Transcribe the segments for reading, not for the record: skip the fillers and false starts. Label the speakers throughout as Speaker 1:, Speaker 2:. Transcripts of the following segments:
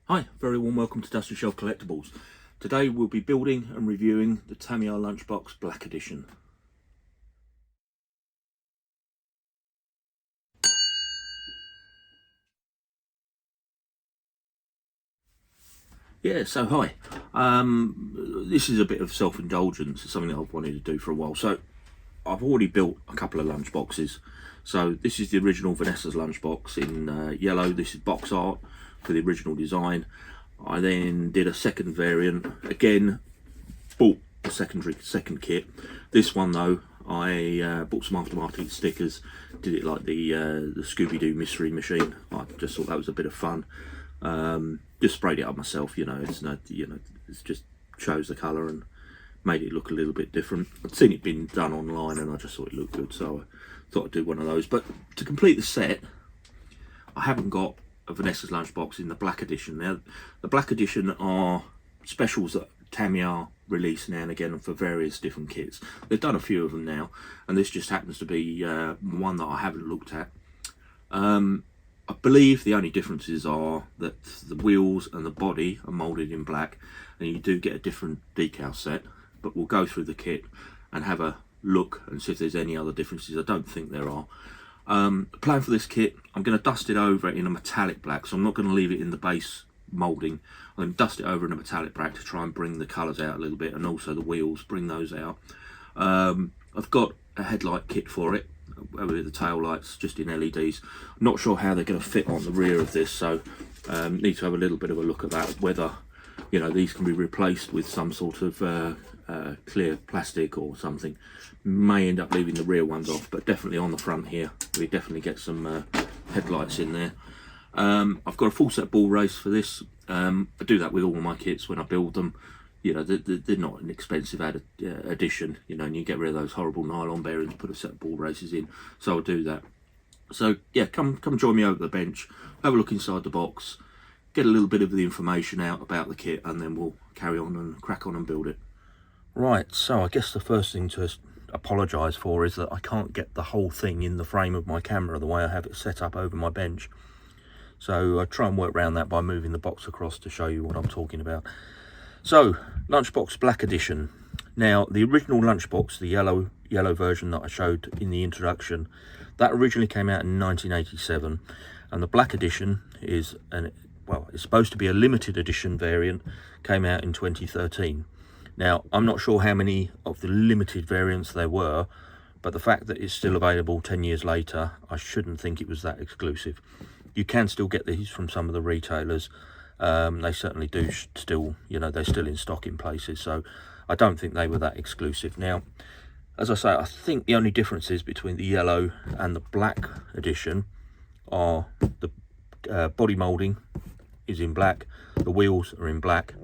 Speaker 1: Hi, very warm welcome to Dusty Shelf Collectibles. Today we'll be building and reviewing the Tamiya Lunchbox Black Edition. Yeah, so hi. This is a bit of self-indulgence. It's something that I've wanted to do for a while. So I've already built a couple of lunchboxes. So this is the original Vanessa's lunchbox in yellow. This is box art for the original design. I then did a second variant. Again, bought a second kit. This one though, I bought some aftermarket stickers. Did it like the Scooby-Doo mystery machine. I just thought that was a bit of fun. Just sprayed it up myself. It's no, it's just chose the colour and made it look a little bit different. I'd seen it been done online and I just thought it looked good, so I thought I'd do one of those. But to complete the set, I haven't got a Vanessa's Lunchbox in the Black Edition. Now, the Black Edition are specials that Tamiya release now and again for various different kits. They've done a few of them now, and this just happens to be one that I haven't looked at. I believe the only differences are that the wheels and the body are moulded in black, and you do get a different decal set, but we'll go through the kit and have a look and see if there's any other differences. I don't think there are. The plan for this kit, I'm going to dust it over in a metallic black, so I'm not going to leave it in the base moulding. I'm going to dust it over in a metallic black to try and bring the colours out a little bit, and also the wheels, bring those out. I've got a headlight kit for it with the tail lights just in LEDs. I'm not sure how they're going to fit on the rear of this, so need to have a little bit of a look at that, whether these can be replaced with some sort of clear plastic or something. May end up leaving the rear ones off, but definitely on the front here we definitely get some headlights in there. I've got a full set ball race for this. I do that with all my kits when I build them. They're not an expensive addition, and you get rid of those horrible nylon bearings, put a set of ball races in, so I'll do that. So yeah, come join me over the bench, have a look inside the box, get a little bit of the information out about the kit, and then we'll carry on and crack on and build it. Right, so I guess the first thing to apologise for is that I can't get the whole thing in the frame of my camera the way I have it set up over my bench. So I try and work around that by moving the box across to show you what I'm talking about. So, Lunchbox Black Edition. Now, the original Lunchbox, the yellow version that I showed in the introduction, that originally came out in 1987, and the Black Edition is it's supposed to be a limited edition variant, came out in 2013. Now, I'm not sure how many of the limited variants there were, but the fact that it's still available 10 years later, I shouldn't think it was that exclusive. You can still get these from some of the retailers. They certainly do still, they're still in stock in places, so I don't think they were that exclusive. Now, as I say, I think the only differences between the yellow and the Black Edition are the body moulding is in black, the wheels are in black,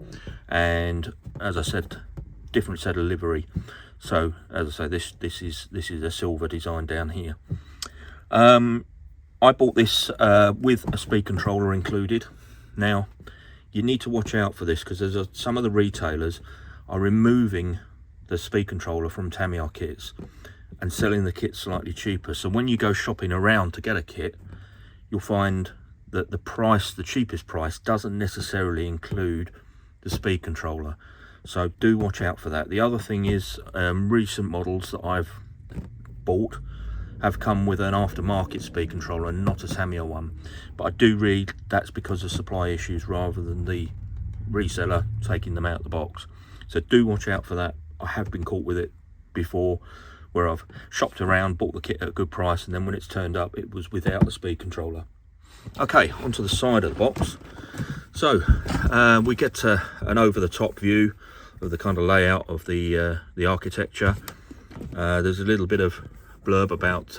Speaker 1: and as I said, different set of livery. So as I say, this is a silver design down here. I bought this with a speed controller included. Now, you need to watch out for this because some of the retailers are removing the speed controller from Tamiya kits and selling the kit slightly cheaper. So when you go shopping around to get a kit, you'll find that the cheapest price doesn't necessarily include the speed controller. So do watch out for that. The other thing is recent models that I've bought have come with an aftermarket speed controller and not a Tamiya one, but I do read that's because of supply issues rather than the reseller taking them out of the box. So do watch out for that. I have been caught with it before, where I've shopped around, bought the kit at a good price, and then when it's turned up it was without the speed controller. Okay, onto the side of the box. So we get an over-the-top view of the kind of layout of the architecture. There's a little bit of blurb about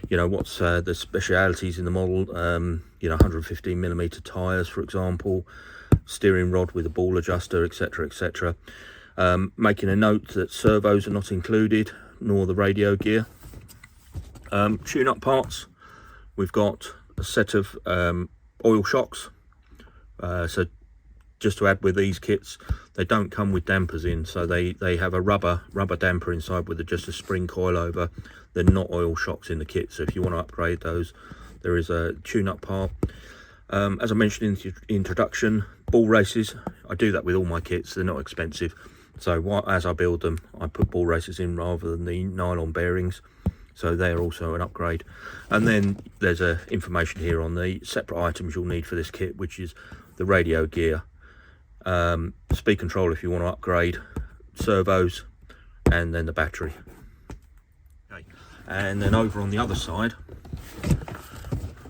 Speaker 1: what's the specialities in the model. 115mm tires, for example, steering rod with a ball adjuster, etc, etc. Making a note that servos are not included, nor the radio gear. Tune-up parts, we've got a set of oil shocks. So just to add with these kits, they don't come with dampers in, so they have a rubber damper inside with just a spring coil over. They're not oil shocks in the kit, so if you want to upgrade those, there is a tune-up part. As I mentioned in the introduction, ball races, I do that with all my kits. They're not expensive, so as I build them, I put ball races in rather than the nylon bearings, so they're also an upgrade. And then there's information here on the separate items you'll need for this kit, which is the radio gear, speed control if you want to upgrade, servos, and then the battery. Okay. And then over on the other side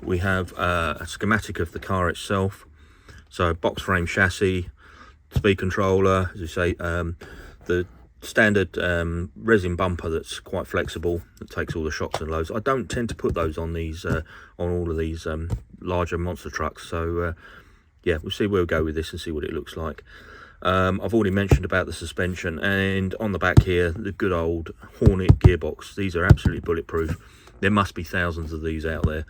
Speaker 1: we have a schematic of the car itself. So box frame chassis, speed controller, as you say, the standard resin bumper that's quite flexible, that takes all the shocks and loads. I don't tend to put those on these on all of these larger monster trucks, so yeah, we'll see where we go with this and see what it looks like. I've already mentioned about the suspension, and on the back here, the good old Hornet gearbox. These are absolutely bulletproof. There must be thousands of these out there.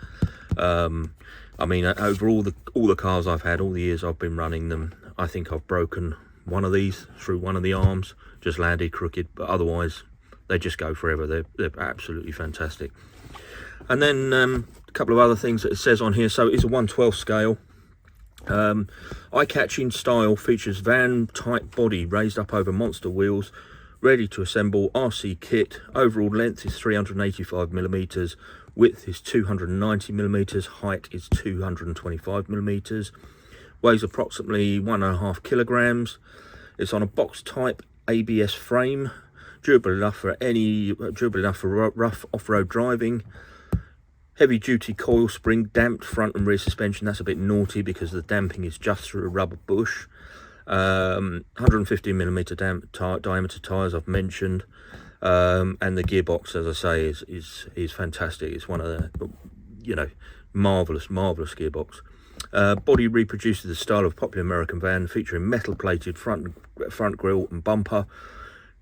Speaker 1: I mean, over all the cars I've had, all the years I've been running them, I think I've broken one of these through one of the arms, just landed crooked, but otherwise they just go forever. They're absolutely fantastic. And then a couple of other things that it says on here. So it's a 1/12 scale. Eye-catching style, features van type body raised up over monster wheels, ready to assemble RC kit. Overall length is 385mm, width is 290mm, height is 225mm, weighs approximately 1.5 kilograms. It's on a box type ABS frame, durable enough for rough off-road driving. Heavy duty coil spring, damped front and rear suspension. That's a bit naughty because the damping is just through a rubber bush. 150mm diameter tyres I've mentioned, and the gearbox, as I say, is fantastic. It's one of the, you know, marvelous gearbox. Body reproduces the style of a popular American van, featuring metal plated front grille and bumper.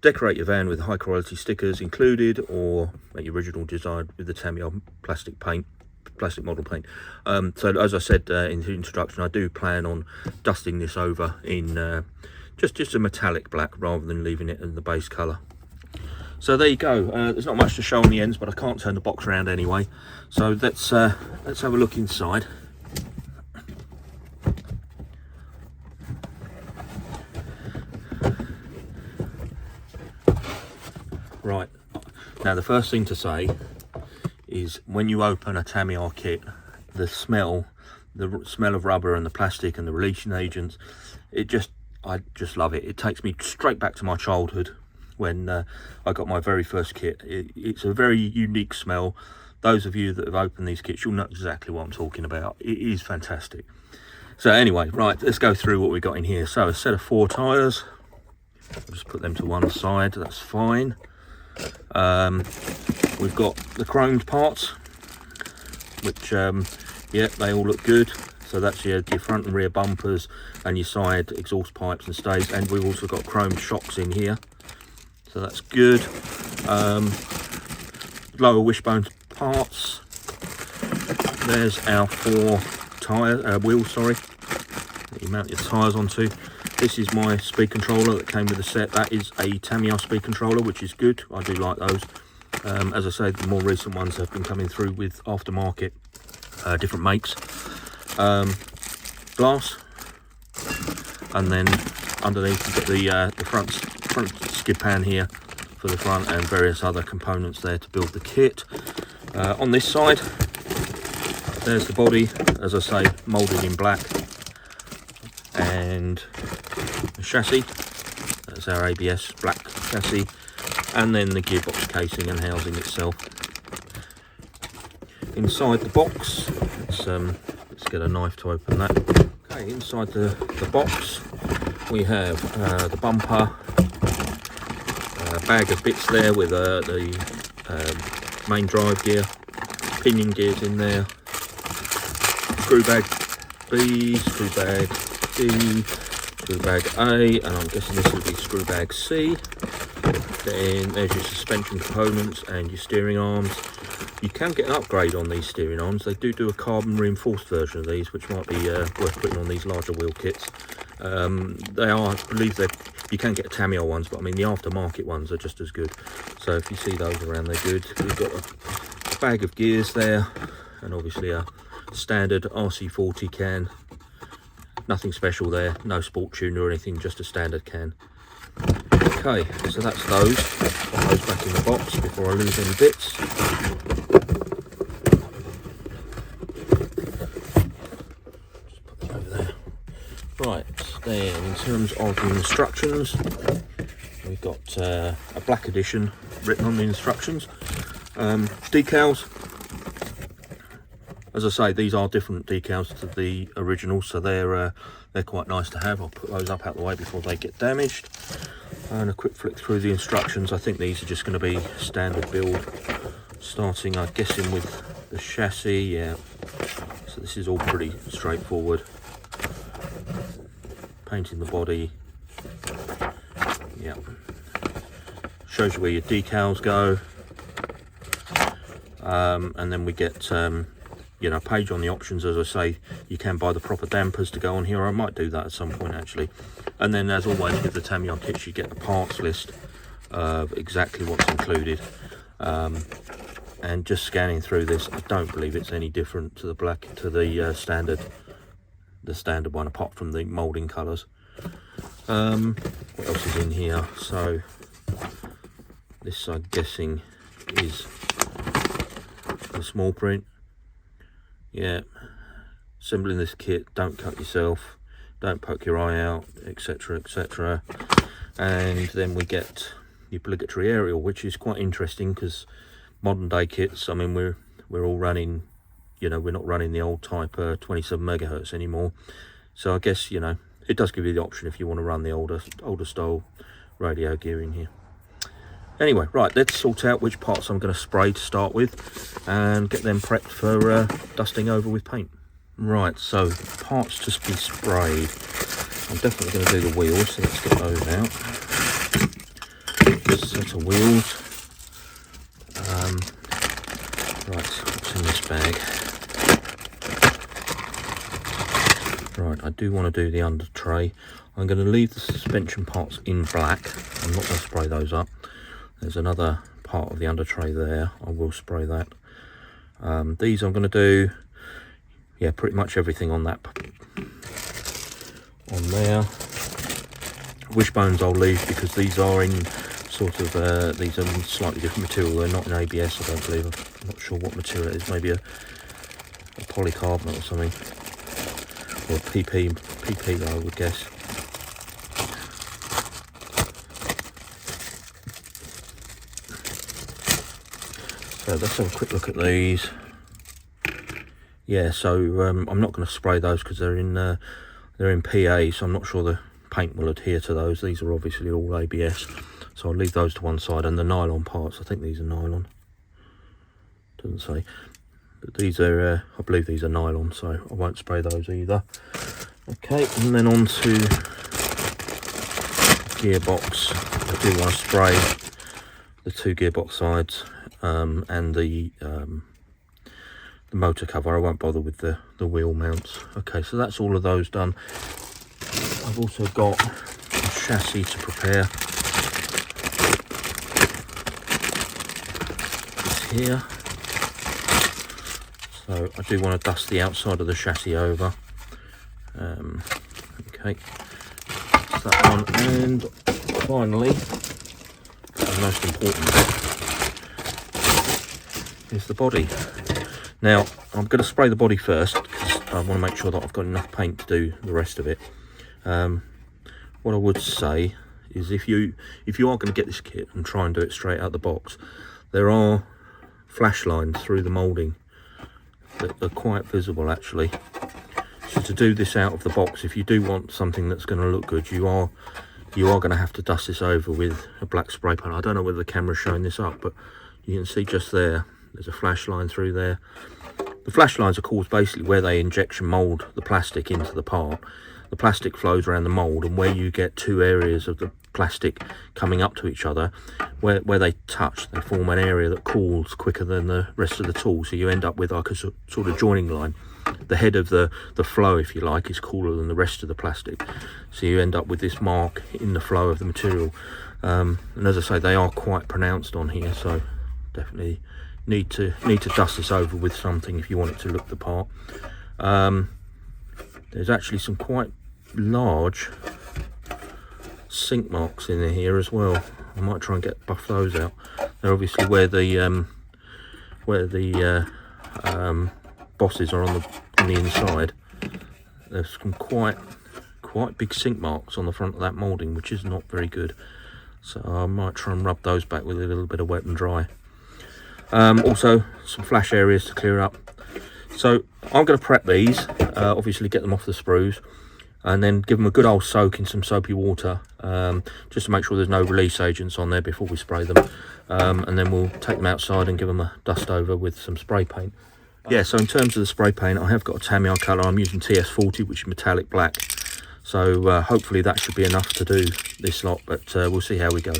Speaker 1: Decorate your van with high quality stickers included, or make your original design with the Tamiya plastic model paint. So as I said in the introduction, I do plan on dusting this over in just a metallic black rather than leaving it in the base colour. So there you go. There's not much to show on the ends, but I can't turn the box around anyway. So let's have a look inside. Right, now the first thing to say is when you open a Tamiya kit, the smell of rubber and the plastic and the releasing agents, I just love it. It takes me straight back to my childhood when I got my very first kit. It's a very unique smell. Those of you that have opened these kits, you'll know exactly what I'm talking about. It is fantastic. So anyway, right, let's go through what we got in here. So a set of 4 tyres. I'll just put them to one side, that's fine. We've got the chromed parts, which yeah, they all look good. So that's your front and rear bumpers and your side exhaust pipes and stays, and we've also got chromed shocks in here, so that's good. Lower wishbone parts. There's our 4 wheels, sorry, that you mount your tyres onto. This is my speed controller that came with the set. That is a Tamiya speed controller, which is good. I do like those. As I say, the more recent ones have been coming through with aftermarket, different makes. Glass, and then underneath you've got the front skid pan here for the front, and various other components there to build the kit. On this side, there's the body, as I say, moulded in black, and the chassis, that's our ABS black chassis, and then the gearbox casing and housing itself. Inside the box, let's get a knife to open that. Okay, inside the box we have the bumper, bag of bits there with the main drive gear, pinion gears in there, screw bag B, screw bag C, screw bag A, and I'm guessing this will be screw bag C. Then there's your suspension components and your steering arms. You can get an upgrade on these steering arms. They do a carbon reinforced version of these, which might be worth putting on these larger wheel kits. They are, I believe that you can get Tamiya ones, but I mean the aftermarket ones are just as good. So if you see those around, they're good. We've got a bag of gears there, and obviously a standard RC40 can. Nothing special there, no sport tune or anything, just a standard can. Okay, so that's those. Put those back in the box before I lose any bits. Just put them over there. Right, then in terms of the instructions, we've got a Black Edition written on the instructions. Decals, as I say, these are different decals to the original, so they're quite nice to have. I'll put those up out the way before they get damaged. And a quick flick through the instructions. I think these are just going to be standard build, starting, I'm guessing, with the chassis. Yeah, so this is all pretty straightforward. Painting the body. Yeah, shows you where your decals go. And then we get you know, a page on the options. As I say, you can buy the proper dampers to go on here. I might do that at some point actually. And then, as always with the Tamiya kits, you get the parts list of exactly what's included. And just scanning through this, I don't believe it's any different to the standard one, apart from the moulding colours. What else is in here? So this, I'm guessing, is the small print. Yeah, assembling this kit, don't cut yourself, don't poke your eye out, etc, etc. And then we get the obligatory aerial, which is quite interesting because modern day kits, I mean, we're all running, you know, we're not running the old type 27 megahertz anymore. So I guess, you know, it does give you the option if you want to run the older style radio gear in here. Anyway, right, let's sort out which parts I'm going to spray to start with and get them prepped for dusting over with paint. Right, so parts to be sprayed. I'm definitely going to do the wheels, so let's get those out. Set of wheels. Right, what's in this bag? Right, I do want to do the under tray. I'm going to leave the suspension parts in black. I'm not going to spray those up. There's another part of the under tray there. I will spray that. These I'm going to do, yeah, pretty much everything on that, on there. Wishbones I'll leave because these are in sort of these are slightly different material. They're not in ABS, I don't believe. I'm not sure what material it is. Maybe a polycarbonate or something, or PP I would guess. So let's have a quick look at these. Yeah, so I'm not going to spray those because they're in PA, so I'm not sure the paint will adhere to those. These are obviously all ABS, so I'll leave those to one side. And the nylon parts, I think these are nylon. Doesn't say, but these are, I believe these are nylon, so I won't spray those either. Okay, and then on to gearbox. I do want to spray the two gearbox sides. And the motor cover. I won't bother with the wheel mounts. Okay, so that's all of those done. I've also got a chassis to prepare. This here. So I do want to dust the outside of the chassis over. Okay, that's that one. And finally, the most important bit is the body. Now I'm going to spray the body first because I want to make sure that I've got enough paint to do the rest of it. What I would say is if you are going to get this kit and try and do it straight out the box, there are flash lines through the moulding that are quite visible actually. So to do this out of the box, if you do want something that's going to look good, you are going to have to dust this over with a black spray paint. I don't know whether the camera's showing this up, but you can see just there, there's a flash line through there. The flash lines are caused basically where they injection mould the plastic into the part. The plastic flows around the mould, and where you get two areas of the plastic coming up to each other, where they touch, they form an area that cools quicker than the rest of the tool. So you end up with like a sort of joining line. The head of the flow, if you like, is cooler than the rest of the plastic. So you end up with this mark in the flow of the material. And as I say, they are quite pronounced on here, so definitely need to dust this over with something if you want it to look the part. There's actually some quite large sink marks in here as well. I might try and buff those out. They're obviously where the bosses are on the inside. There's some quite big sink marks on the front of that moulding, which is not very good. So I might try and rub those back with a little bit of wet and dry. Also some flash areas to clear up. So I'm going to prep these, obviously get them off the sprues, and then give them a good old soak in some soapy water, just to make sure there's no release agents on there before we spray them. And then we'll take them outside and give them a dust over with some spray paint. Yeah, so in terms of the spray paint, I have got a Tamiya colour. I'm using TS40, which is metallic black. So hopefully that should be enough to do this lot, but we'll see how we go.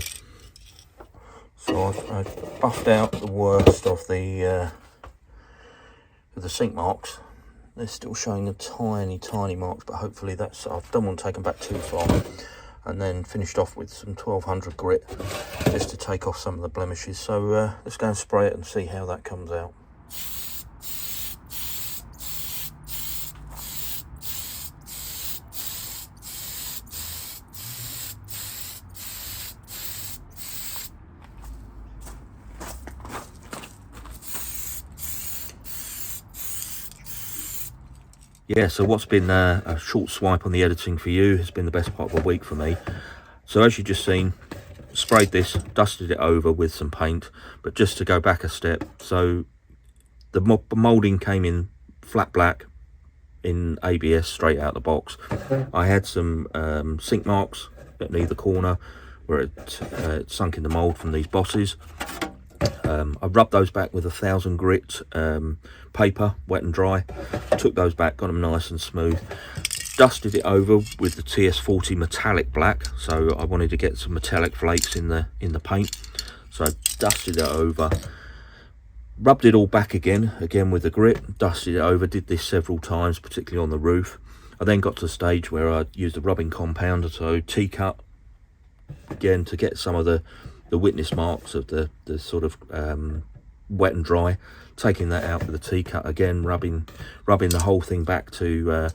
Speaker 1: So I've buffed out the worst of the sink marks. They're still showing the tiny marks, but hopefully that's, I don't want to take them back too far. And then finished off with some 1200 grit just to take off some of the blemishes. So let's go and spray it and see how that comes out. Yeah, so what's been a short swipe on the editing for you has been the best part of a week for me. So as you've just seen, sprayed this, dusted it over with some paint, but just to go back a step, so the moulding came in flat black in ABS straight out the box. I had some sink marks at either corner where it sunk in the mould from these bosses. I rubbed those back with 1000 grit paper, wet and dry. Took those back, got them nice and smooth. Dusted it over with the TS40 metallic black, so I wanted to get some metallic flakes in the paint. So I dusted it over, rubbed it all back again with the grit, dusted it over. Did this several times, particularly on the roof. I then got to the stage where I used a rubbing compound, so T-cut again to get some of the witness marks of the sort of wet and dry, taking that out with a T-cut again, rubbing the whole thing back to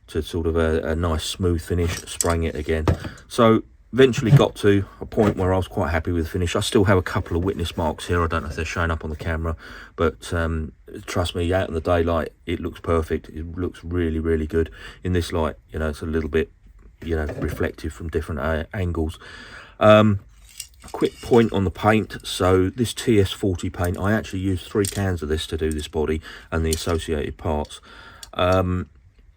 Speaker 1: sort of a nice smooth finish, spraying it again. So eventually got to a point where I was quite happy with the finish. I still have a couple of witness marks here. I don't know if they're showing up on the camera, but trust me, out in the daylight it looks perfect. It looks really good. In this light, you know, it's a little bit, you know, reflective from different angles. A quick point on the paint. So this TS40 paint, I actually used 3 cans of this to do this body and the associated parts.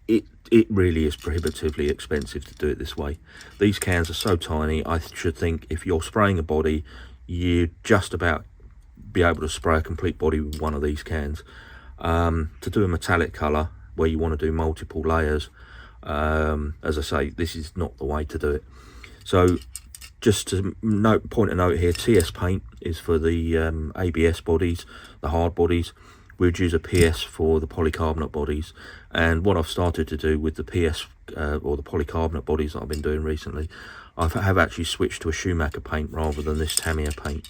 Speaker 1: It really is prohibitively expensive to do it this way. These cans are so tiny. I should think if you're spraying a body, you just about be able to spray a complete body with one of these cans. To do a metallic colour where you want to do multiple layers, as I say, this is not the way to do it. So just to point a note here, TS paint is for the ABS bodies, the hard bodies. We'd use a PS for the polycarbonate bodies. And what I've started to do with the PS or the polycarbonate bodies that I've been doing recently, I have actually switched to a Schumacher paint rather than this Tamiya paint.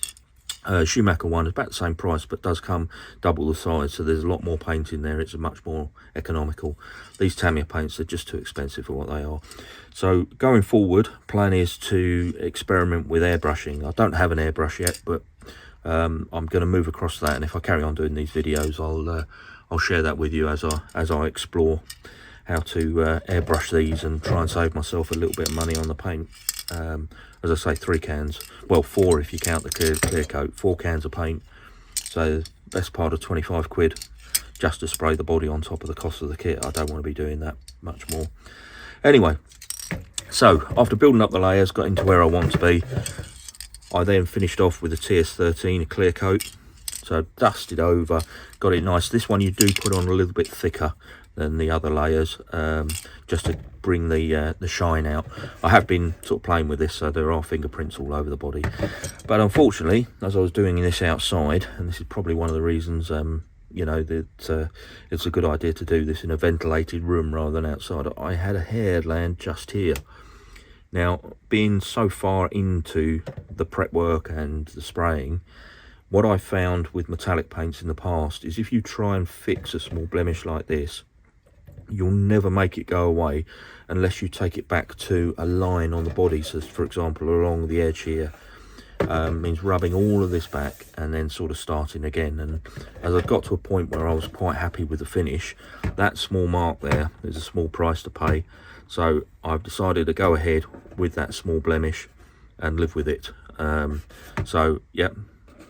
Speaker 1: Schumacher one is about the same price, but does come double the size, so there's a lot more paint in there. It's much more economical. These Tamiya paints are just too expensive for what they are. So going forward, plan is to experiment with airbrushing. I don't have an airbrush yet, but I'm going to move across that, and if I carry on doing these videos, I'll share that with you as I explore how to airbrush these and try and save myself a little bit of money on the paint. As I say, 3 cans, well 4 if you count the clear coat, 4 cans of paint, so best part of 25 quid just to spray the body on top of the cost of the kit. I don't want to be doing that much more. Anyway, so after building up the layers, got into where I want to be, I then finished off with a TS13, a clear coat. So dusted over, got it nice. This one you do put on a little bit thicker than the other layers, just to bring the shine out. I have been sort of playing with this, so there are fingerprints all over the body. But unfortunately, as I was doing this outside, and this is probably one of the reasons, you know, that it's a good idea to do this in a ventilated room rather than outside, I had a hair land just here. Now, being so far into the prep work and the spraying, what I found with metallic paints in the past is if you try and fix a small blemish like this, you'll never make it go away unless you take it back to a line on the body. So for example, along the edge here, means rubbing all of this back and then sort of starting again. And as I got to a point where I was quite happy with the finish, that small mark there is a small price to pay, so I've decided to go ahead with that small blemish and live with it. So yeah,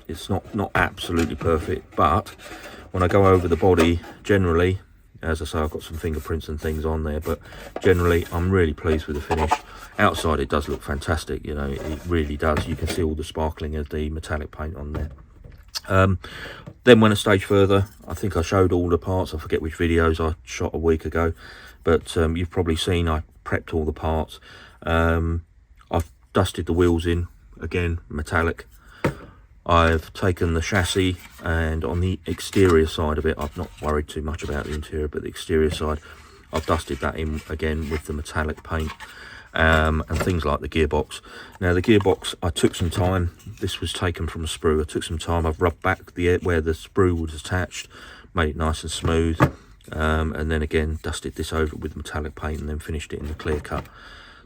Speaker 1: it's not absolutely perfect, but when I go over the body, generally, as I say, I've got some fingerprints and things on there, but generally I'm really pleased with the finish. Outside it does look fantastic, you know, it really does. You can see all the sparkling of the metallic paint on there. Then went a stage further. I think I showed all the parts. I forget which videos I shot a week ago, but you've probably seen I prepped all the parts. I've dusted the wheels in, again, metallic. I've taken the chassis, and on the exterior side of it, I've not worried too much about the interior, but the exterior side, I've dusted that in again with the metallic paint, and things like the gearbox. Now the gearbox, I took some time. This was taken from a sprue. I took some time. I've rubbed back the where the sprue was attached, made it nice and smooth, and then again dusted this over with metallic paint and then finished it in the clear cut.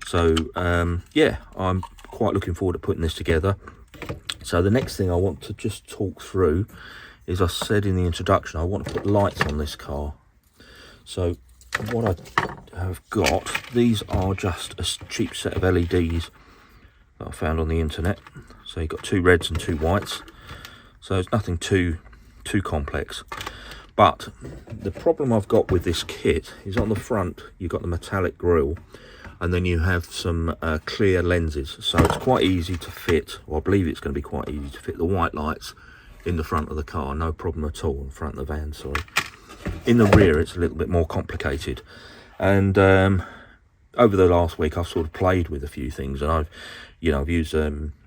Speaker 1: So yeah, I'm quite looking forward to putting this together. So the next thing I want to just talk through is, I said in the introduction, I want to put lights on this car. So what I have got, these are just a cheap set of LEDs that I found on the internet. So you've got 2 reds and 2 whites. So it's nothing too complex. But the problem I've got with this kit is on the front, you've got the metallic grille, and then you have some clear lenses, so it's quite easy to fit, or I believe it's going to be quite easy to fit the white lights in the front of the car, no problem at all, in front of the van, sorry. In the rear it's a little bit more complicated, and over the last week I've sort of played with a few things, and I've used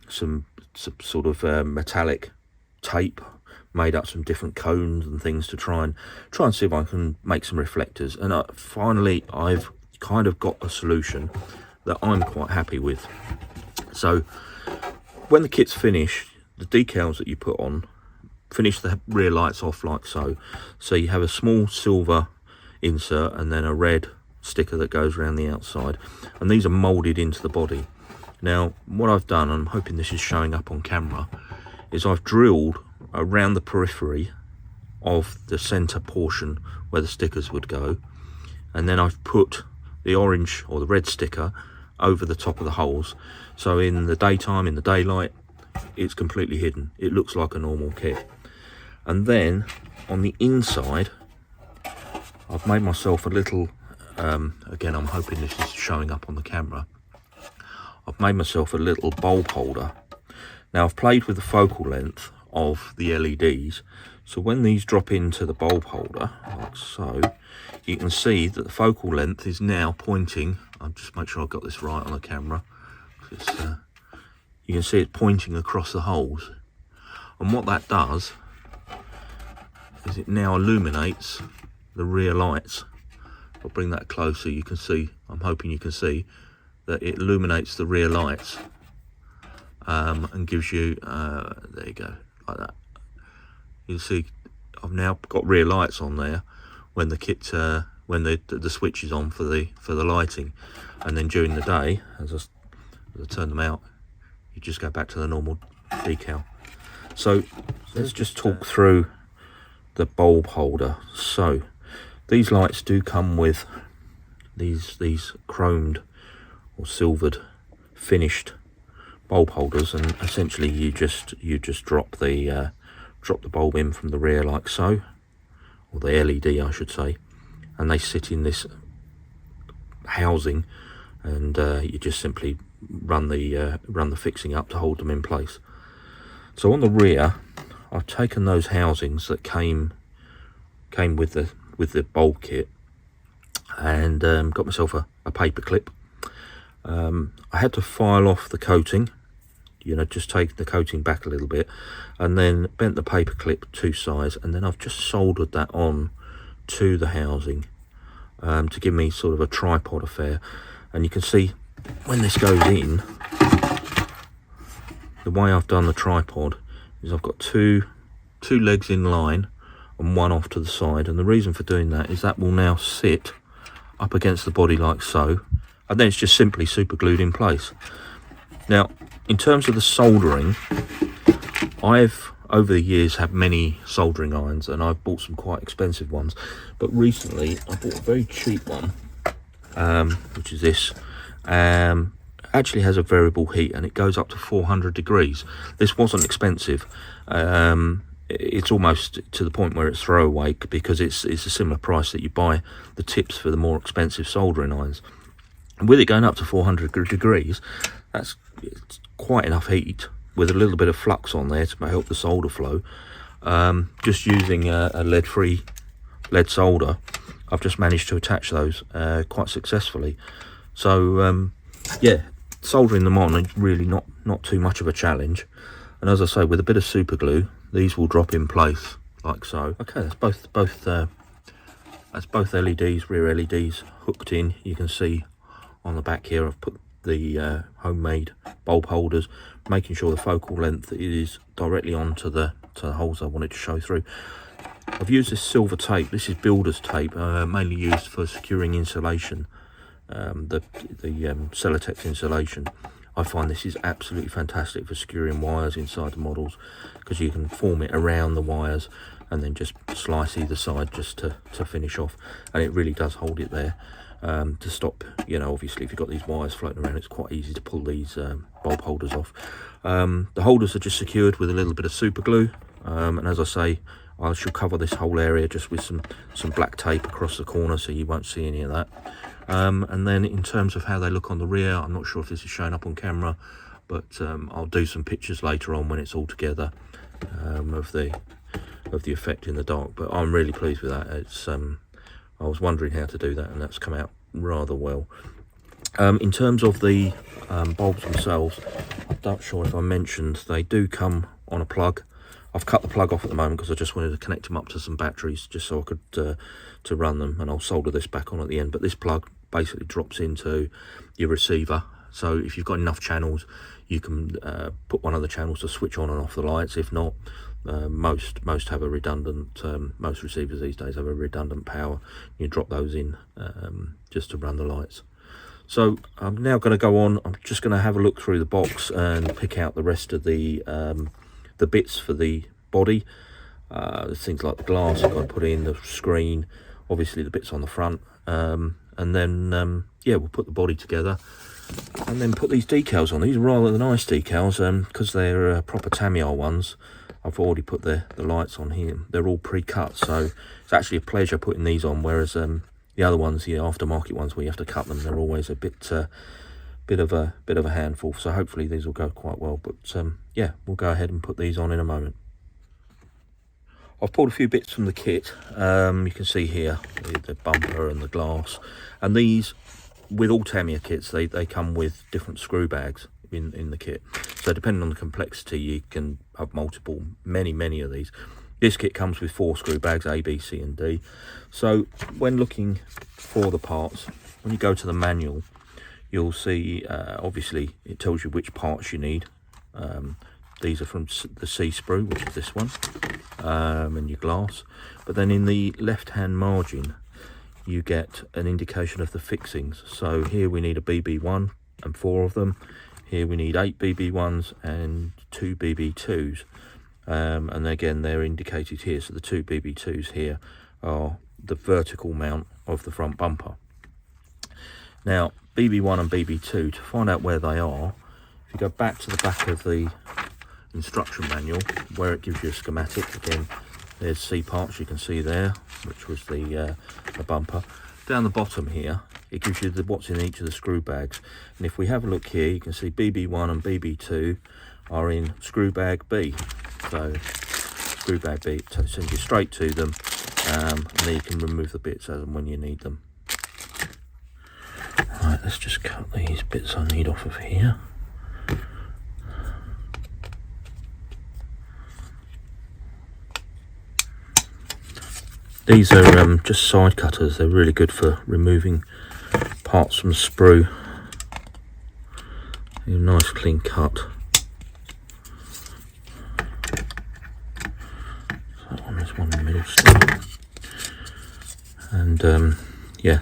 Speaker 1: some sort of metallic tape, made up some different cones and things to try and see if I can make some reflectors, and finally I've kind of got a solution that I'm quite happy with. So when the kit's finished, the decals that you put on, finish the rear lights off like so. So you have a small silver insert and then a red sticker that goes around the outside, and these are molded into the body. Now what I've done, and I'm hoping this is showing up on camera, is I've drilled around the periphery of the center portion where the stickers would go, and then I've put the orange or the red sticker over the top of the holes, so in the daytime, in the daylight, it's completely hidden. It looks like a normal kit. And then on the inside, I've made myself a little again, I'm hoping this is showing up on the camera, I've made myself a little bulb holder. Now I've played with the focal length of the LEDs, so when these drop into the bulb holder like so, you can see that the focal length is now pointing, I'll just make sure I've got this right on the camera, you can see it pointing across the holes, and what that does is it now illuminates the rear lights. I'll bring that closer, you can see, I'm hoping you can see that it illuminates the rear lights, and gives you, there you go, like that. You see I've now got rear lights on there when the kit, when the switch is on for the lighting, and then during the day, as I turn them out, you just go back to the normal decal. So let's just talk through the bulb holder. So these lights do come with these chromed or silvered finished bulb holders, and essentially you just drop the bulb in from the rear like so, or the LED I should say, and they sit in this housing, and you just simply run the fixing up to hold them in place. So on the rear, I've taken those housings that came with the bulb kit, and got myself a paper clip. I had to file off the coating, just take the coating back a little bit, and then bent the paper clip 2 sides, and then I've just soldered that on to the housing to give me sort of a tripod affair. And you can see when this goes in, the way I've done the tripod is I've got two legs in line and one off to the side, and the reason for doing that is that will now sit up against the body like so, and then it's just simply super glued in place. Now, in terms of the soldering, I've over the years had many soldering irons, and I've bought some quite expensive ones, but recently I bought a very cheap one, which is this. Actually has a variable heat, and it goes up to 400 degrees. This wasn't expensive. It's almost to the point where it's throwaway, because it's a similar price that you buy the tips for the more expensive soldering irons. And with it going up to 400 degrees, it's quite enough heat with a little bit of flux on there to help the solder flow. Just using a lead-free lead solder, I've just managed to attach those quite successfully. So yeah, soldering them on is really not too much of a challenge. And as I say, with a bit of super glue, these will drop in place like so. Okay, that's both LEDs, rear LEDs hooked in. You can see on the back here I've put the homemade bulb holders, making sure the focal length is directly onto the holes I wanted to show through. I've used this silver tape. This is builder's tape, mainly used for securing insulation, the Celotex insulation. I find this is absolutely fantastic for securing wires inside the models, because you can form it around the wires and then just slice either side just to finish off, and it really does hold it there. To stop, you know, obviously if you've got these wires floating around, it's quite easy to pull these bulb holders off. The holders are just secured with a little bit of super glue, and as I say, I shall cover this whole area just with some black tape across the corner, so you won't see any of that. And then in terms of how they look on the rear, I'm not sure if this is showing up on camera, but I'll do some pictures later on when it's all together, of the effect in the dark. But I'm really pleased with that. It's I was wondering how to do that, and that's come out rather well. In terms of the bulbs themselves, I'm not sure if I mentioned, they do come on a plug. I've cut the plug off at the moment because I just wanted to connect them up to some batteries, just so I could to run them, and I'll solder this back on at the end. But this plug basically drops into your receiver, so if you've got enough channels, you can put one of the channels to switch on and off the lights. If not, most have a redundant, most receivers these days have a redundant power. You drop those in just to run the lights. So I'm now going to go on. I'm just going to have a look through the box and pick out the rest of the bits for the body. There's things like the glass I've got to put in, the screen, obviously the bits on the front, and then yeah, we'll put the body together and then put these decals on. These are rather nice decals, because they're proper Tamiya ones. I've already put the lights on here. They're all pre-cut, so it's actually a pleasure putting these on, whereas the other ones, the aftermarket ones where you have to cut them, they're always a bit of a handful. So hopefully these will go quite well. But yeah, we'll go ahead and put these on in a moment. I've pulled a few bits from the kit. You can see here the bumper and the glass, and these, with all Tamiya kits, they come with different screw bags in the kit. So depending on the complexity, you can have many of these. This kit comes with 4 screw bags, A, B, C and D. So when looking for the parts, when you go to the manual, you'll see obviously it tells you which parts you need. These are from the C sprue, which is this one, and your glass. But then in the left hand margin you get an indication of the fixings. So here we need a BB1 and 4 of them. Here we need 8 BB1s and 2 BB2s. And again, they're indicated here. So the 2 BB2s here are the vertical mount of the front bumper. Now, BB1 and BB2, to find out where they are, if you go back to the back of the instruction manual, where it gives you a schematic, again, there's C parts you can see there, which was the bumper. Down the bottom here, it gives you what's in each of the screw bags. And if we have a look here, you can see BB1 and BB2 are in screw bag B. So screw bag B sends you straight to them, and then you can remove the bits as and when you need them. Right, let's just cut these bits I need off of here. These are just side cutters. They're really good for removing parts from sprue. A nice clean cut. handle still. And yeah,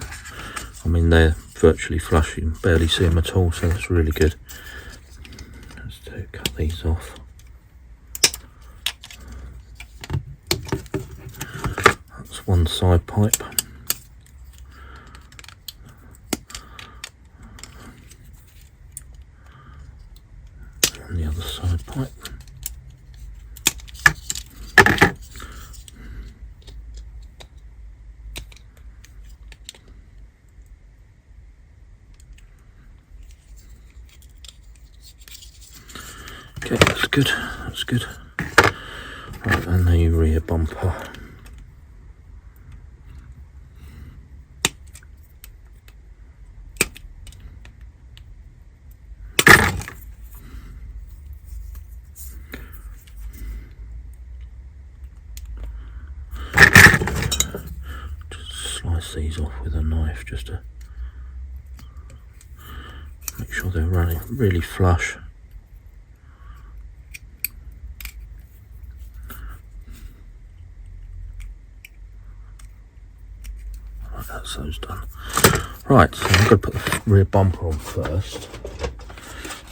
Speaker 1: I mean they're virtually flush, you can barely see them at all, so that's really good. Let's cut these off. That's one side pipe. And the other side pipe. Okay, that's good, that's good. Right, and the rear bumper. Just slice these off with a knife just to make sure they're running really flush. That's those done. Right, so I'm going to put the rear bumper on first.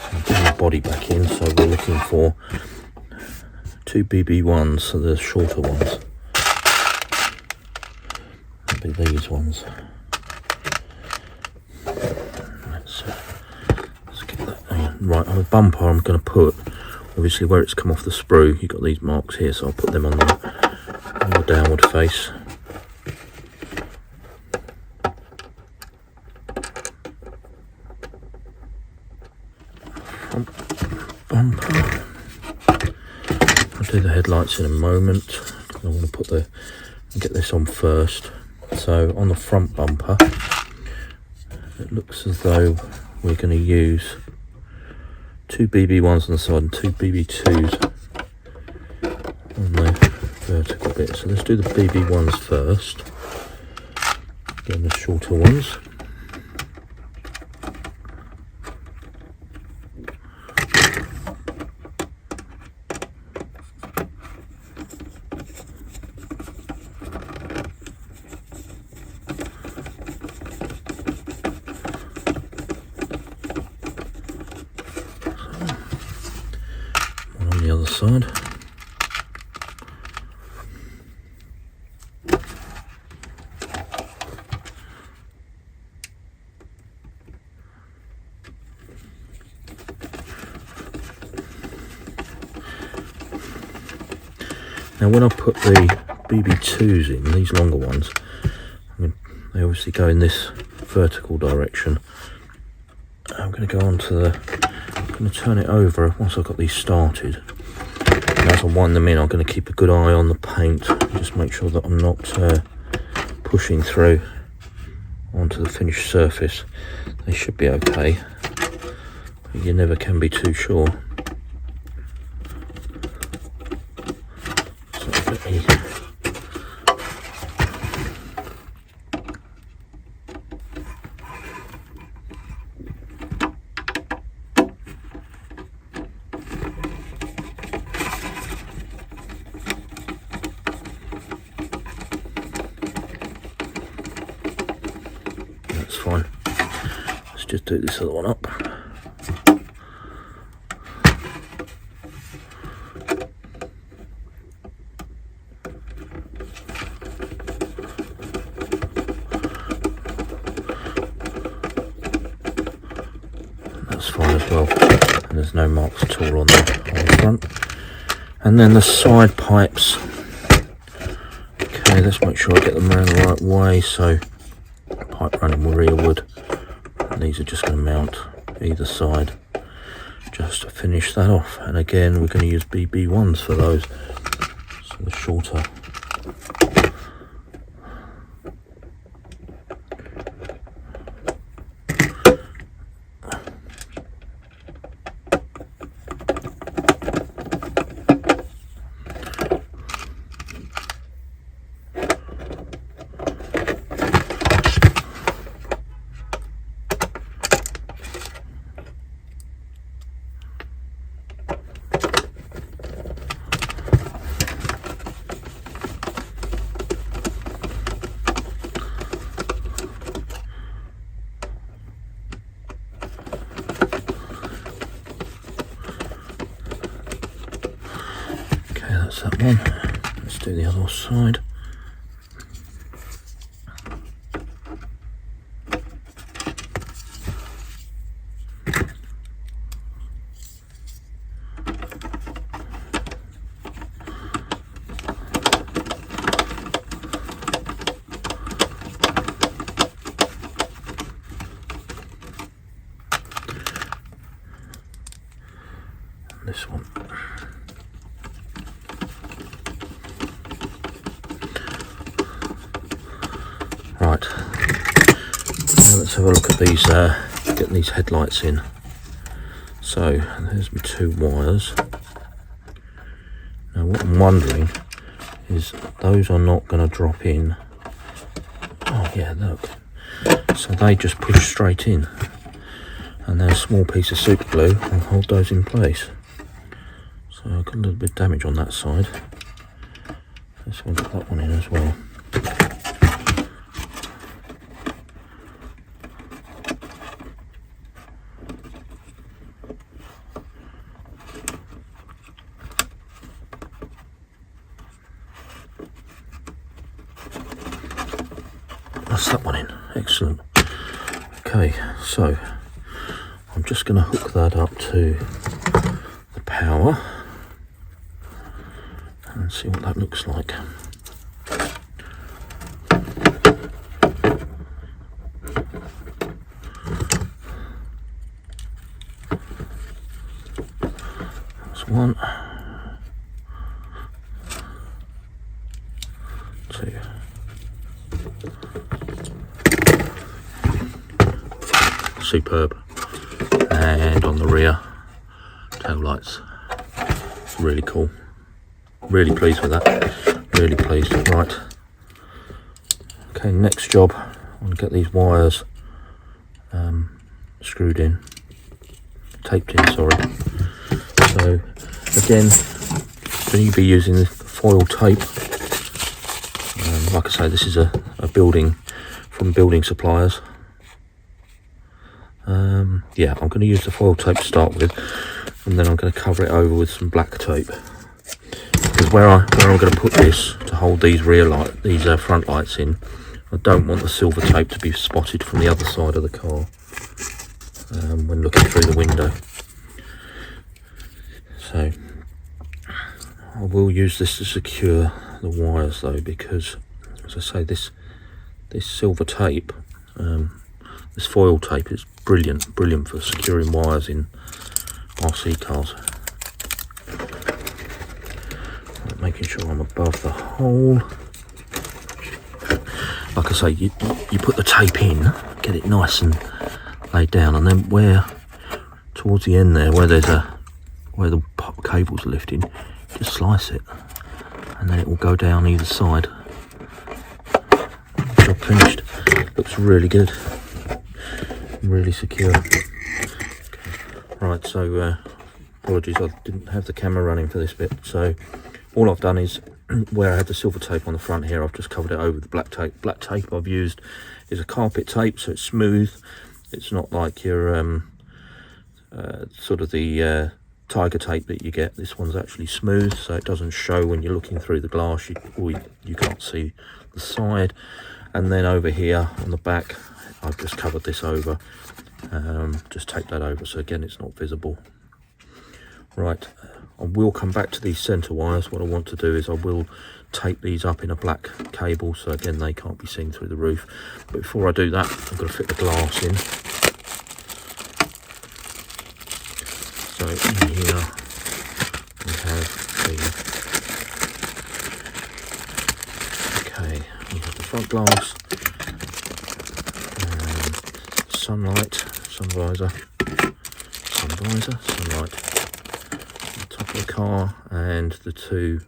Speaker 1: I'll put the body back in, so we're looking for 2 BB1s, so the shorter ones. That'll be these ones. Let's get that in. Right, on the bumper I'm going to put, obviously where it's come off the sprue, you've got these marks here, so I'll put them on the downward face. Bumper. I'll do the headlights in a moment. I want to get this on first. So on the front bumper, it looks as though we're going to use 2 BB1s on the side and 2 BB2s on the vertical bit. So let's do the BB1s first. Again, the shorter ones. The other side. Now when I put the BB2s in, these longer ones, they obviously go in this vertical direction. I'm going to go on to the, I'm going to turn it over once I've got these started. And as I wind them in, I'm going to keep a good eye on the paint, just make sure that I'm not pushing through onto the finished surface. They should be okay, but you never can be too sure. So let me fine. Let's just do this other one up. That's fine as well. And there's no marks at all on the front. And then the side pipes. Okay, let's make sure I get them around the right way. So pipe running rearward, and these are just going to mount either side just to finish that off. And again, we're going to use BB1s for those, so the shorter. That's that one. Let's do the other side. This one. Right, now let's have a look at these, getting these headlights in. So there's my 2 wires. Now what I'm wondering is those are not going to drop in. Oh yeah, look. So they just push straight in, and then a small piece of super glue will hold those in place. So I've got a little bit of damage on that side. Let's get that one in as well. That's that one in. Excellent. Okay, so I'm just going to hook that up to the power and see what that looks like. That's 1, 2. Superb. And on the rear, tail lights. Really cool. Really pleased with that. Really pleased. Right. Okay, next job. I want to get these wires screwed in. Taped in, sorry. So, again, going to be using the foil tape. Like I say, this is a building from building suppliers. Yeah, I'm going to use the foil tape to start with, and then I'm going to cover it over with some black tape. Because where I'm going to put this to hold these front lights in, I don't want the silver tape to be spotted from the other side of the car when looking through the window. So I will use this to secure the wires though, because as I say, this silver tape, this foil tape is brilliant for securing wires in RC cars. Making sure I'm above the hole. Like I say, you put the tape in, get it nice and laid down, and then where towards the end there, where the cables are lifting, just slice it, and then it will go down either side. Job finished. Looks really good. Really secure. Okay. Right, so apologies, I didn't have the camera running for this bit. So all I've done is, where I had the silver tape on the front here, I've just covered it over with the black tape. Black tape I've used is a carpet tape, so it's smooth. It's not like your sort of the tiger tape that you get. This one's actually smooth, so it doesn't show when you're looking through the glass, you can't see the side. And then over here on the back, I've just covered this over, just tape that over, so again it's not visible. Right, I will come back to these centre wires. What I want to do is I will tape these up in a black cable, so again they can't be seen through the roof. But before I do that, I'm going to fit the glass in. So in here we have we have the front glass, sunlight, sunlight on the top of the car, and the 2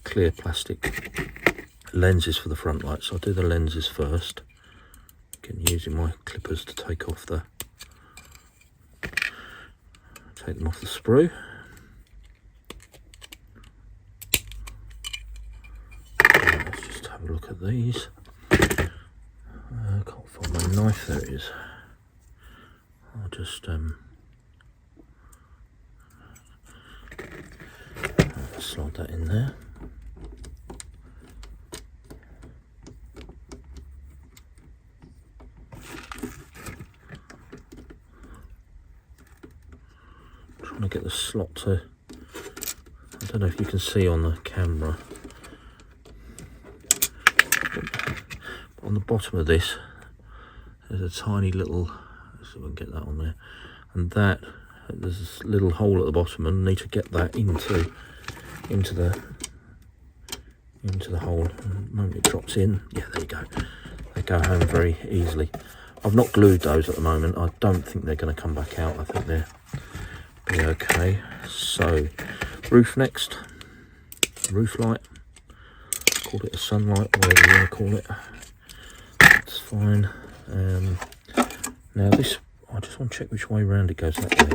Speaker 1: clear plastic lenses for the front lights. So I'll do the lenses first. Again, using my clippers to take them off the sprue. Let's just have a look at these. I can't find my knife. There it is. I'll just slide that in there. Trying to get the slot to, I don't know if you can see on the camera, but on the bottom of this there's a tiny little, so we can get that on there, and that there's this little hole at the bottom, and I need to get that into the hole. And the moment it drops in, yeah, there you go. They go home very easily. I've not glued those at the moment. I don't think they're going to come back out. I think they'll be okay. So, roof next. Roof light. Call it a sunlight, whatever you want to call it. That's fine. Now this, I just want to check which way round it goes that way.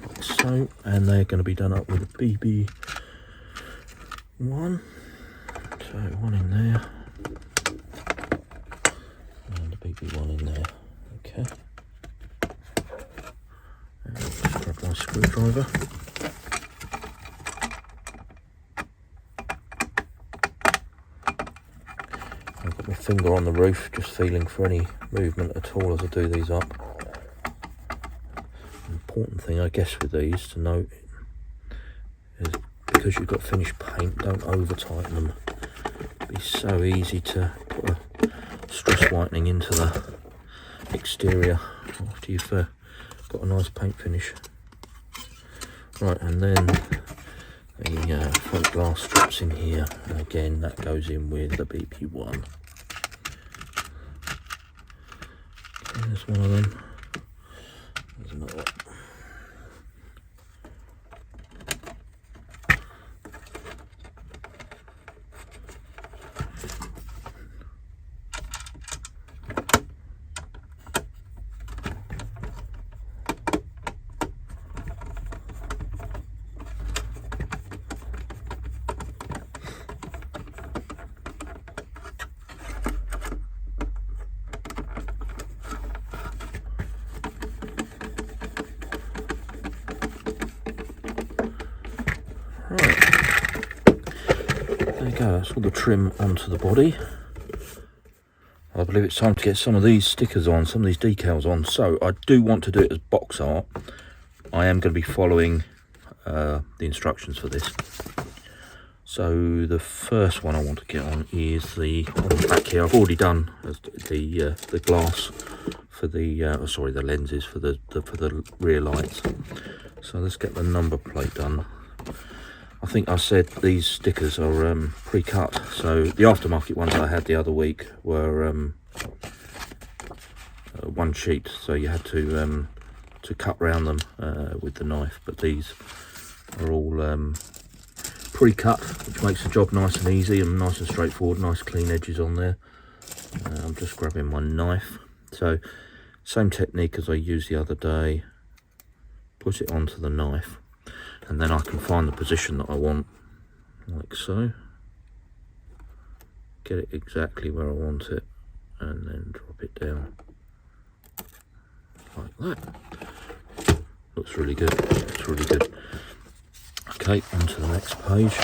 Speaker 1: Like so, and they're going to be done up with a BB1. So one in there, and a BB1 in there. Okay. And just grab my screwdriver. I've got my finger on the roof, just feeling for any movement at all as I do these up. The important thing, I guess, with these to note is because you've got finished paint, don't over tighten them. It'd be so easy to put a stress whitening into the exterior after you've got a nice paint finish. Right, and then the front glass strips in here, and again that goes in with the BB1. Okay, there's one of them. There's another one. That's all the trim onto the body. I believe it's time to get some of these stickers on, some of these decals on. So I do want to do it as box art. I am going to be following the instructions for this. So the first one I want to get on is the back here. I've already done the glass for the sorry, the lenses for the rear lights. So let's get the number plate done. I think I said these stickers are pre-cut, so the aftermarket ones I had the other week were one sheet, so you had to cut round them with the knife, but these are all pre-cut, which makes the job nice and easy and nice and straightforward, nice clean edges on there. I'm just grabbing my knife, so same technique as I used the other day, put it onto the knife. And then I can find the position that I want, like so. Get it exactly where I want it, and then drop it down, like that. Looks really good, looks really good. Okay, on to the next page.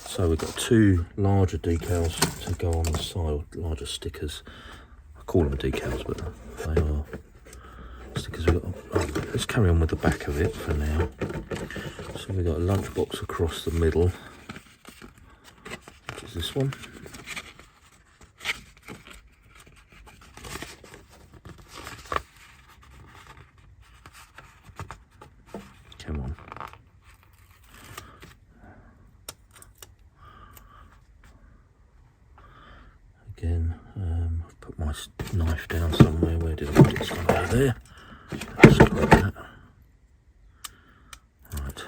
Speaker 1: So we've got two larger decals to go on the side, larger stickers. I call them decals, but they are stickers. Let's carry on with the back of it for now. So we've got a lunchbox across the middle, which is this one. Come on. Again, I've put my knife down somewhere. Where did I put it? It's gone over there. Let's grab that. Right.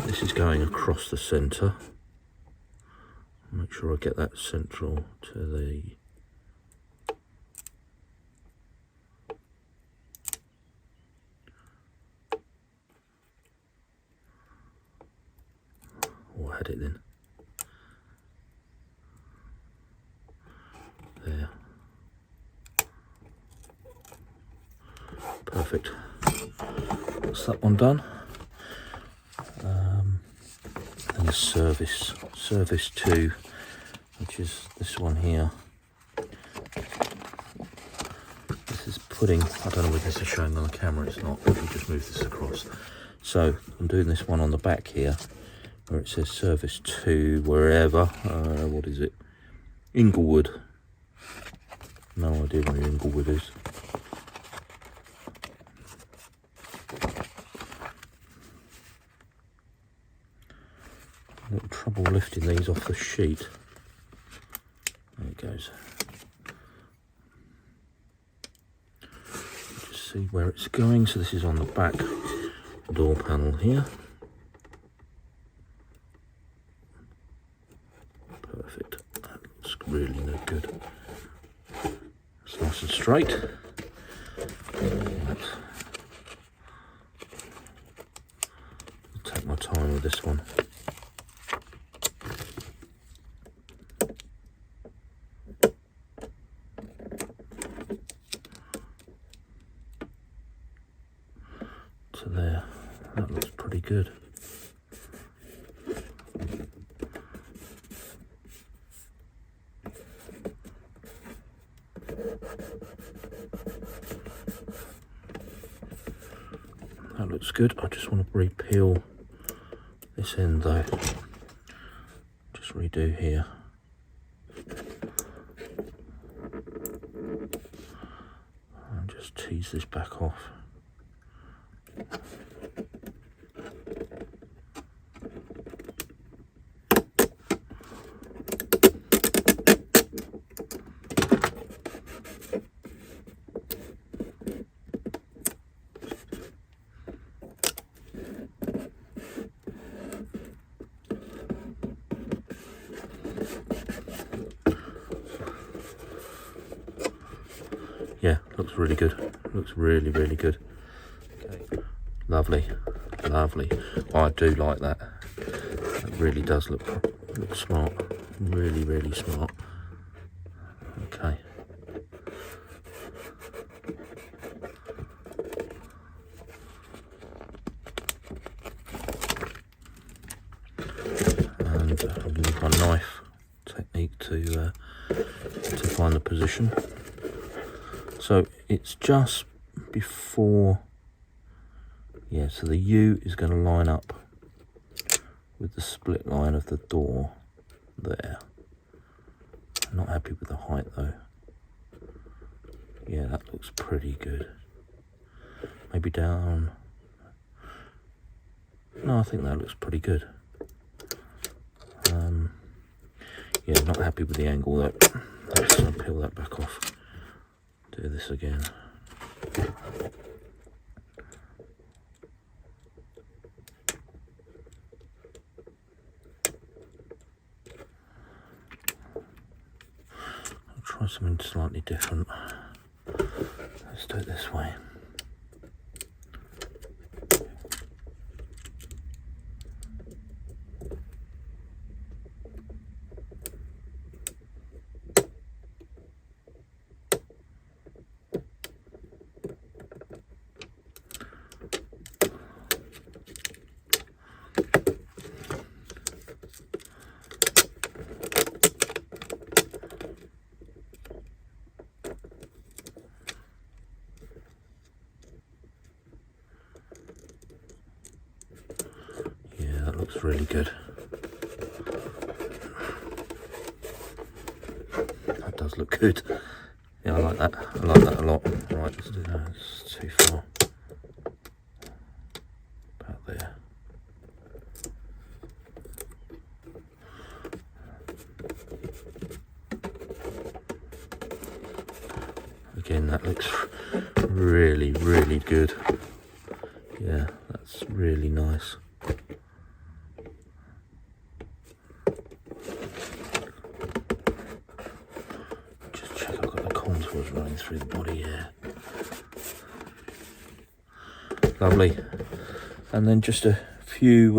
Speaker 1: This is going across the centre. Make sure I get that central to the I had it then. There. Perfect. That's that one done. the service 2, which is this one here. This is putting, I don't know whether this is showing on the camera, it's not, let me just move this across. So I'm doing this one on the back here where it says service 2 wherever, what is it, Inglewood. No idea where Inglewood is. A little trouble lifting these off the sheet. There it goes. Just see where it's going. So this is on the back door panel here. Perfect. That looks really no good. It's nice and straight. Right. I'll take my time with this one. To there, that looks pretty good. That looks good. I just want to re-peel this end though. Just redo here. And just tease this back off. Yeah, looks really good. Looks really, really good. Okay. Lovely, lovely. I do like that. It really does look smart. Really, really smart. Okay. And I'll use my knife technique to find the position. So it's just before, yeah, so the U is going to line up with the split line of the door there. I'm not happy with the height though. Yeah, that looks pretty good. Maybe down. No, I think that looks pretty good. Yeah, not happy with the angle though. Let's peel that back off. Do this again. I'll try something slightly different. Let's do it this way. Looks really good. That does look good. Yeah, I like that. I like that a lot. Right, let's do that. It's too far. About there. Again, that looks really, really good. Yeah, that's really nice. Running through the body here. Lovely. And then just a few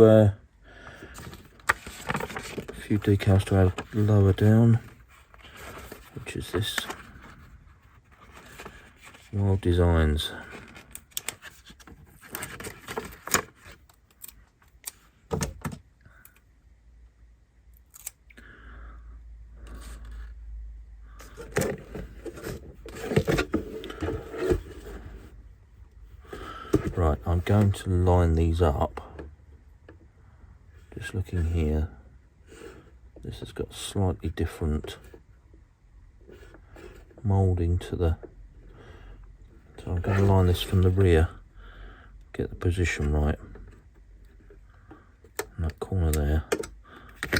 Speaker 1: decals to add lower down, which is this Wild Designs. Right, I'm going to line these up. Just looking here, this has got slightly different moulding to the, so I'm going to line this from the rear, get the position right. And that corner there,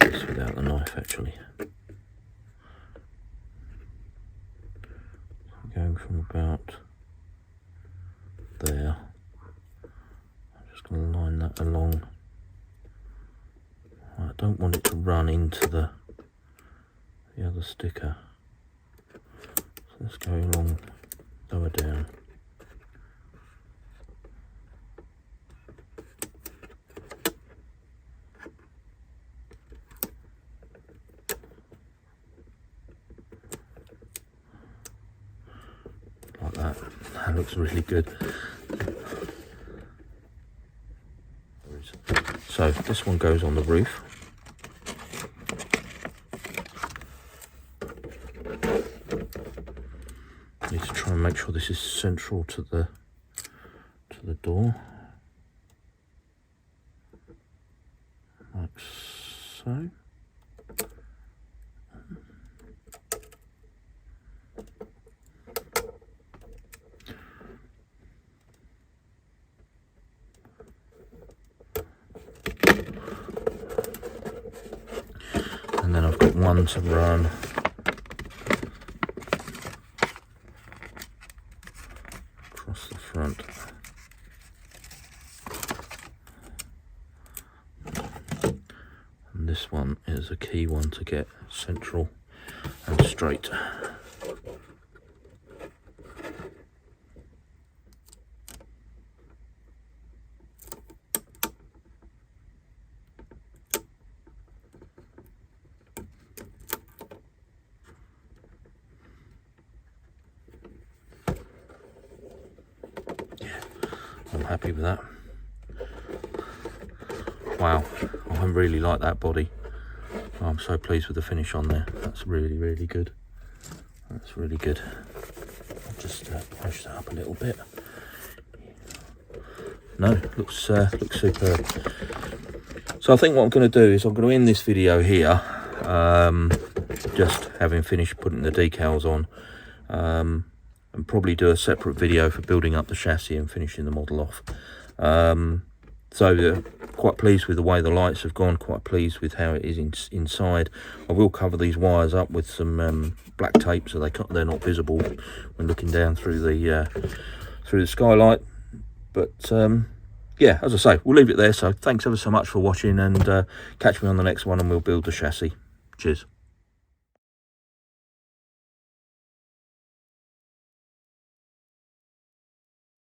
Speaker 1: this without the knife actually. I'm going from about there. I'm just going to line that along. I don't want it to run into the other sticker. So let's go along, lower down. Like that. That looks really good. So this one goes on the roof. Need to try and make sure this is central to the door, like so. And then I've got one to run across the front. And this one is a key one to get central and straight. I'm happy with that. Wow, I really like that body. I'm so pleased with the finish on there. That's really, really good. That's really good. I'll just push that up a little bit. No, looks superb. So I think what I'm going to do is I'm going to end this video here, just having finished putting the decals on, and probably do a separate video for building up the chassis and finishing the model off. So quite pleased with the way the lights have gone, quite pleased with how it is inside. I will cover these wires up with some black tape so they're not visible when looking down through the skylight. But yeah, as I say, we'll leave it there. So thanks ever so much for watching, and catch me on the next one and we'll build the chassis. Cheers.